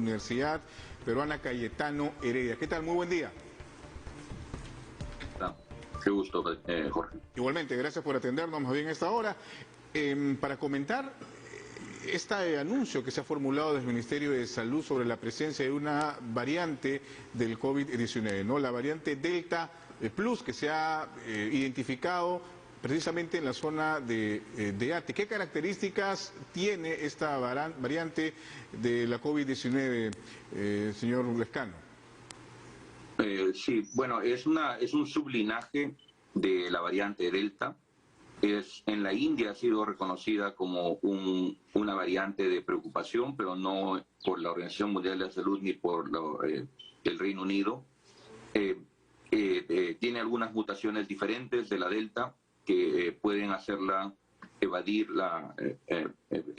Universidad Peruana Cayetano Heredia. ¿Qué tal? Muy buen día. Qué gusto, Jorge. Igualmente, gracias por atendernos más bien a esta hora. Para comentar este anuncio que se ha formulado desde el Ministerio de Salud sobre la presencia de una variante del COVID-19, ¿no? La variante Delta Plus, que se ha identificado precisamente en la zona de Ate. ¿Qué características tiene esta variante de la COVID-19, señor Lescano? Sí, bueno, es un sublinaje de la variante Delta. En la India ha sido reconocida como una variante de preocupación, pero no por la Organización Mundial de la Salud ni por el Reino Unido. Tiene algunas mutaciones diferentes de la Delta que pueden hacerla evadir la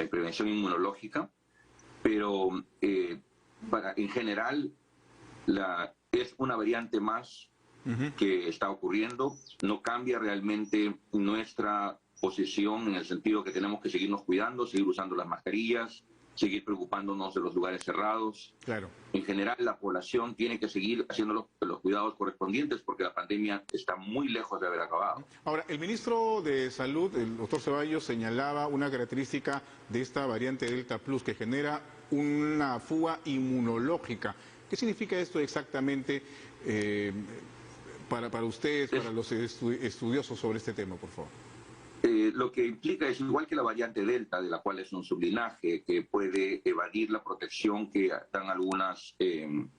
prevención inmunológica, pero en general es una variante más que está ocurriendo. No cambia realmente nuestra posición en el sentido que tenemos que seguirnos cuidando, seguir usando las mascarillas, seguir preocupándonos de los lugares cerrados. Claro. En general, la población tiene que seguir haciendo los cuidados correspondientes porque la pandemia está muy lejos de haber acabado. Ahora, el ministro de Salud, el doctor Ceballos, señalaba una característica de esta variante Delta Plus que genera una fuga inmunológica. ¿Qué significa esto exactamente para ustedes, para los estudiosos sobre este tema, por favor? Lo que implica es igual que la variante Delta, de la cual es un sublinaje que puede evadir la protección que dan algunas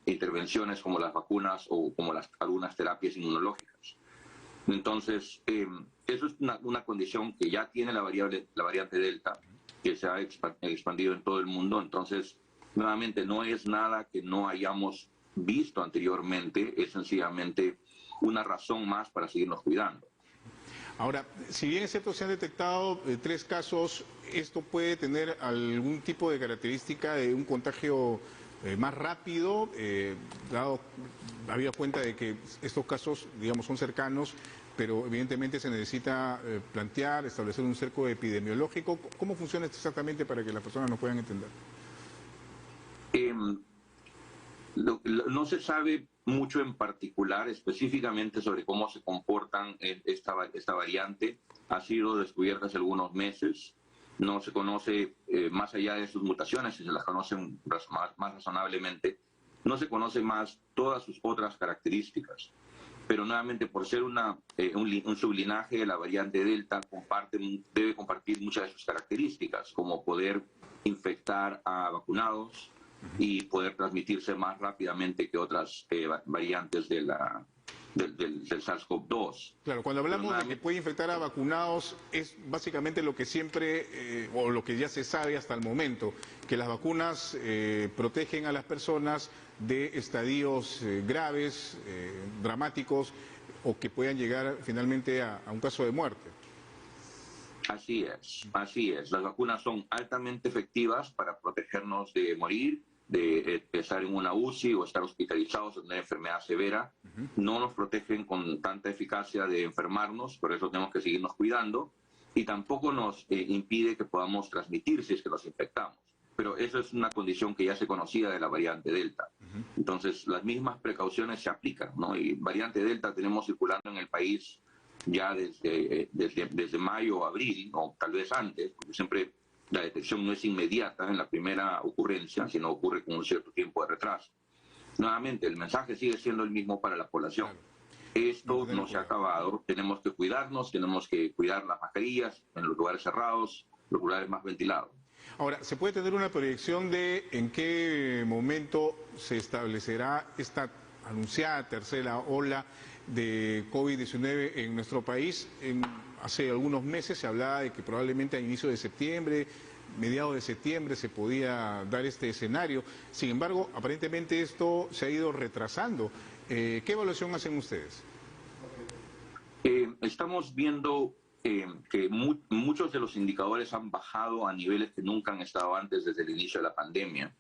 intervenciones como las vacunas o como algunas terapias inmunológicas. Entonces, eso es una condición que ya tiene la variante Delta, que se ha expandido en todo el mundo. Entonces, nuevamente, no es nada que no hayamos visto anteriormente, es sencillamente una razón más para seguirnos cuidando. Ahora, si bien es cierto, se han detectado 3 casos, ¿esto puede tener algún tipo de característica de un contagio más rápido, habida cuenta de que estos casos, digamos, son cercanos, pero evidentemente se necesita establecer un cerco epidemiológico? ¿Cómo funciona esto exactamente para que las personas nos puedan entender? No se sabe mucho en particular específicamente sobre cómo se comportan esta variante. Ha sido descubierta hace algunos meses. No se conoce, más allá de sus mutaciones, si se las conocen más razonablemente, no se conoce más todas sus otras características. Pero nuevamente, por ser un sublinaje de la variante Delta, debe compartir muchas de sus características, como poder infectar a vacunados y poder transmitirse más rápidamente que otras variantes del SARS-CoV-2. Claro, cuando hablamos de que puede infectar a vacunados, es básicamente lo que siempre, o lo que ya se sabe hasta el momento, que las vacunas protegen a las personas de estadios graves, dramáticos, o que puedan llegar finalmente a un caso de muerte. Así es, así es. Las vacunas son altamente efectivas para protegernos de morir, de estar en una UCI o estar hospitalizados o tener enfermedad severa. No nos protegen con tanta eficacia de enfermarnos, por eso tenemos que seguirnos cuidando, y tampoco nos impide que podamos transmitir si es que nos infectamos. Pero eso es una condición que ya se conocía de la variante Delta. Entonces, las mismas precauciones se aplican, ¿no? Y variante Delta tenemos circulando en el país ya desde mayo o abril, o tal vez antes, porque siempre la detección no es inmediata en la primera ocurrencia, sino ocurre con un cierto tiempo de retraso. Nuevamente, el mensaje sigue siendo el mismo para la población. Esto no se ha acabado, tenemos que cuidarnos, tenemos que cuidar las mascarillas en los lugares cerrados, los lugares más ventilados. Ahora, ¿se puede tener una proyección de en qué momento se establecerá esta anunciada tercera ola de COVID-19 en nuestro país? Hace algunos meses se hablaba de que probablemente a inicio de septiembre, mediados de septiembre, se podía dar este escenario. Sin embargo, aparentemente esto se ha ido retrasando. ¿Qué evaluación hacen ustedes? Estamos viendo que muchos de los indicadores han bajado a niveles que nunca han estado antes desde el inicio de la pandemia,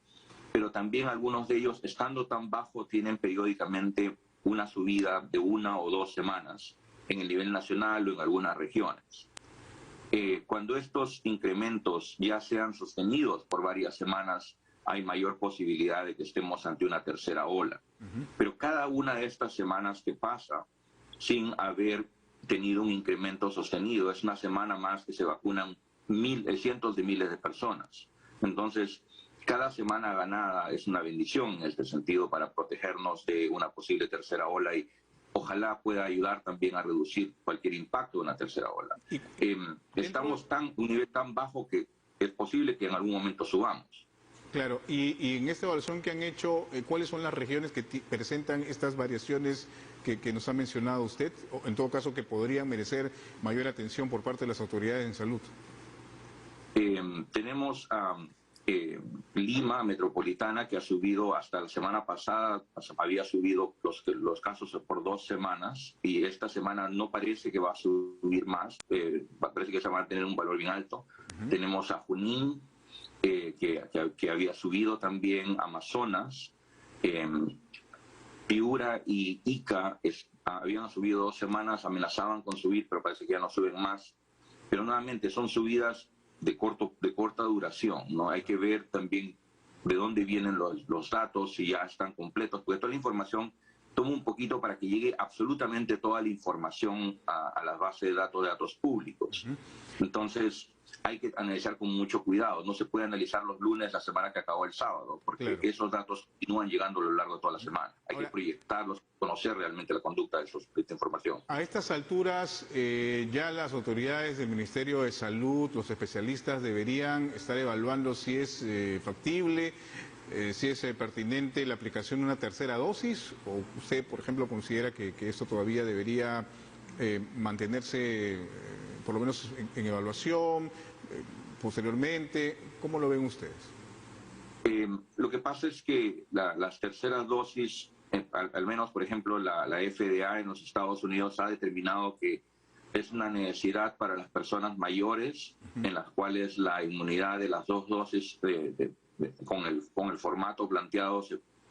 pero también algunos de ellos, estando tan bajo, tienen periódicamente una subida de 1 o 2 semanas en el nivel nacional o en algunas regiones. Cuando estos incrementos ya sean sostenidos por varias semanas, hay mayor posibilidad de que estemos ante una tercera ola. Pero cada una de estas semanas que pasa sin haber tenido un incremento sostenido, es una semana más que se vacunan cientos de miles de personas. Entonces, cada semana ganada es una bendición en este sentido para protegernos de una posible tercera ola y ojalá pueda ayudar también a reducir cualquier impacto de una tercera ola. Estamos un nivel tan bajo que es posible que en algún momento subamos. Claro, y en esta evaluación que han hecho, ¿cuáles son las regiones que presentan estas variaciones que nos ha mencionado usted? O, en todo caso, que podrían merecer mayor atención por parte de las autoridades en salud. Tenemos Lima metropolitana, que ha subido hasta la semana pasada, había subido los casos por 2 semanas, y esta semana no parece que va a subir más, parece que se va a mantener un valor bien alto. Tenemos a Junín, que había subido también, Amazonas, Piura y Ica habían subido 2 semanas, amenazaban con subir, pero parece que ya no suben más. Pero nuevamente son subidas de corta duración, ¿no? Hay que ver también de dónde vienen los datos, si ya están completos, porque toda la información toma un poquito para que llegue absolutamente toda la información a las bases de datos públicos. Entonces, hay que analizar con mucho cuidado. No se puede analizar los lunes, la semana que acabó el sábado, porque esos datos continúan llegando a lo largo de toda la semana. Hay que proyectarlos, conocer realmente la conducta de esta información. A estas alturas, ya las autoridades del Ministerio de Salud, los especialistas deberían estar evaluando si es factible, si es pertinente la aplicación de una tercera dosis, o usted, por ejemplo, considera que esto todavía debería mantenerse por lo menos en evaluación, posteriormente. ¿Cómo lo ven ustedes? Lo que pasa es que las terceras dosis, al menos, por ejemplo, la FDA en los Estados Unidos ha determinado que es una necesidad para las personas mayores, en las cuales la inmunidad de las 2 dosis con el formato planteado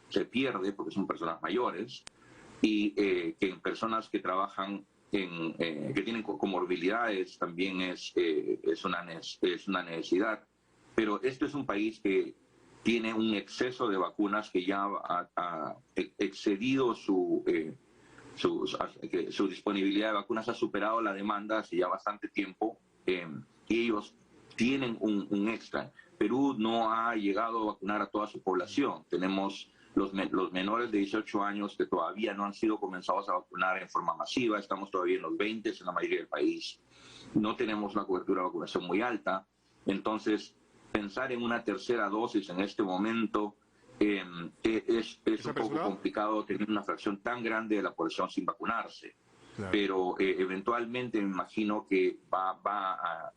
se pierde porque son personas mayores, y que en personas que trabajan que tienen comorbilidades también es una necesidad. Pero este es un país que tiene un exceso de vacunas que ya ha excedido su disponibilidad de vacunas, ha superado la demanda hace ya bastante tiempo, y ellos tienen un extra. Perú no ha llegado a vacunar a toda su población. Tenemos los menores de 18 años que todavía no han sido comenzados a vacunar en forma masiva. Estamos todavía en los 20 en la mayoría del país. No tenemos una cobertura de vacunación muy alta. Entonces, pensar en una tercera dosis en este momento es un poco complicado, tener una fracción tan grande de la población sin vacunarse. Claro. Pero eventualmente me imagino que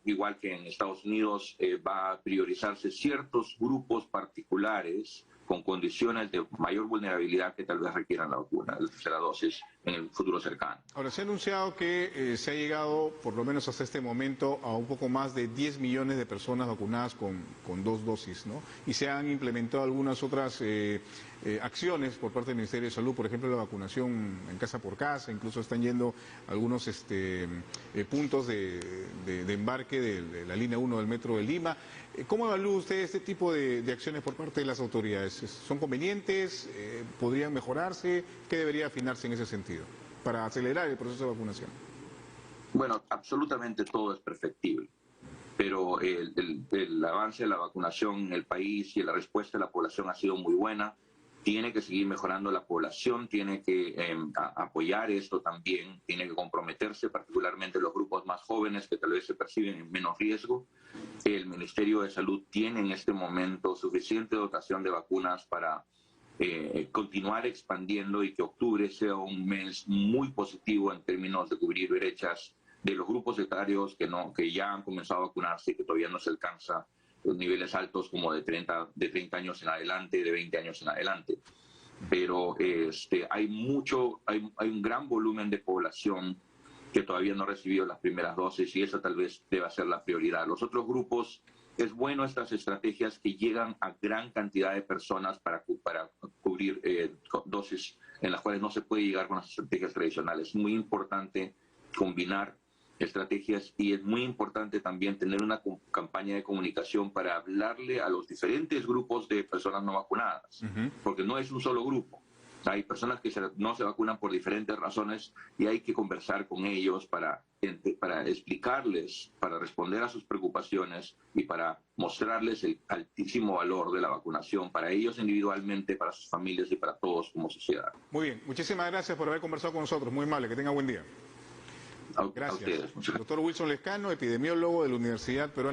igual que en Estados Unidos, va a priorizarse ciertos grupos particulares con condiciones de mayor vulnerabilidad que tal vez requieran la vacuna, la tercera dosis, en el futuro cercano. Ahora, se ha anunciado que se ha llegado, por lo menos hasta este momento, a un poco más de 10 millones de personas vacunadas con 2 dosis, ¿no? Y se han implementado algunas otras acciones por parte del Ministerio de Salud, por ejemplo, la vacunación en casa por casa, incluso están yendo algunos puntos de embarque de la línea 1 del Metro de Lima. ¿Cómo evalúa usted este tipo de acciones por parte de las autoridades? ¿Son convenientes? ¿Podrían mejorarse? ¿Qué debería afinarse en ese sentido para acelerar el proceso de vacunación? Bueno, absolutamente todo es perfectible, pero el avance de la vacunación en el país y la respuesta de la población ha sido muy buena. Tiene que seguir mejorando la población, tiene que apoyar esto también, tiene que comprometerse, particularmente los grupos más jóvenes que tal vez se perciben en menos riesgo. El Ministerio de Salud tiene en este momento suficiente dotación de vacunas para continuar expandiendo y que octubre sea un mes muy positivo en términos de cubrir brechas de los grupos etarios que ya han comenzado a vacunarse y que todavía no se alcanza los niveles altos como de 30 años en adelante, de 20 años en adelante. Pero hay un gran volumen de población que todavía no ha recibido las primeras dosis y esa tal vez deba ser la prioridad. Los otros grupos, es bueno estas estrategias que llegan a gran cantidad de personas para cubrir dosis en las cuales no se puede llegar con las estrategias tradicionales. Es muy importante combinar estrategias, y es muy importante también tener una campaña de comunicación para hablarle a los diferentes grupos de personas no vacunadas, porque no es un solo grupo. Hay personas que no se vacunan por diferentes razones y hay que conversar con ellos para explicarles, para responder a sus preocupaciones y para mostrarles el altísimo valor de la vacunación para ellos individualmente, para sus familias y para todos como sociedad. Muy bien, muchísimas gracias por haber conversado con nosotros, muy amable, que tenga buen día. Gracias. A ustedes. Doctor Wilson Lescano, epidemiólogo de la Universidad Peruana.